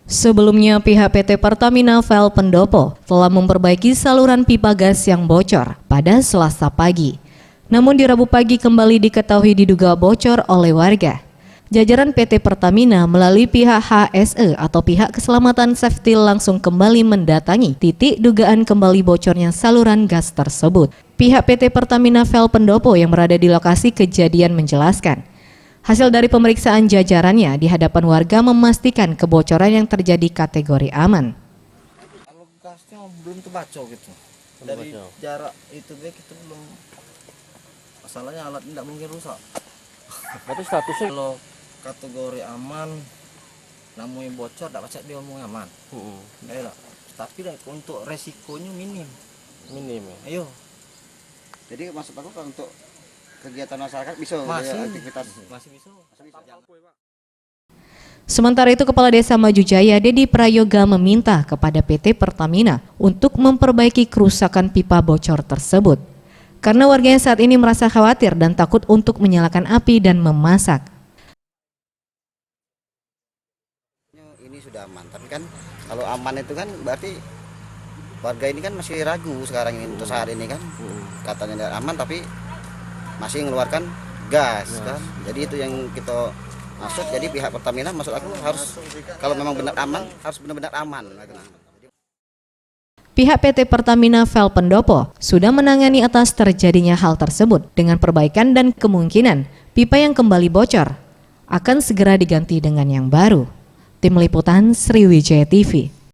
Sebelumnya, pihak PT Pertamina Vel Pendopo telah memperbaiki saluran pipa gas yang bocor pada Selasa pagi. Namun di Rabu pagi kembali diketahui diduga bocor oleh warga. Jajaran PT Pertamina melalui pihak HSE atau pihak keselamatan safety langsung kembali mendatangi titik dugaan kembali bocornya saluran gas tersebut. Pihak PT Pertamina Vel Pendopo yang berada di lokasi kejadian menjelaskan, hasil dari pemeriksaan jajarannya di hadapan warga memastikan kebocoran yang terjadi kategori aman. Kalau gasnya belum terbaca gitu. Dari jarak itu kita belum, masalahnya alat tidak mungkin rusak. Berarti statusnya Kalau kategori aman, namanya bocor, tidak pacak dia ngomong aman. Lah. Tapi untuk resikonya minim. minim ya. Ayo, Jadi maksud aku kalau untuk kegiatan masyarakat bisa aktivitas masih bisa. Sementara itu, Kepala Desa Maju Jaya Dedi Prayoga meminta kepada PT Pertamina untuk memperbaiki kerusakan pipa bocor tersebut. Karena warganya saat ini merasa khawatir dan takut untuk menyalakan api dan memasak. ini sudah aman, tapi kan kalau aman itu kan berarti warga ini kan masih ragu sekarang ini untuk saat ini kan katanya aman tapi masih mengeluarkan gas kan. Jadi itu yang kita maksud. Jadi pihak Pertamina maksud aku harus kalau memang benar aman harus benar-benar aman. Pihak PT Pertamina Vel Pendopo sudah menangani atas terjadinya hal tersebut dengan perbaikan dan kemungkinan pipa yang kembali bocor akan segera diganti dengan yang baru. Tim Liputan Sriwijaya TV.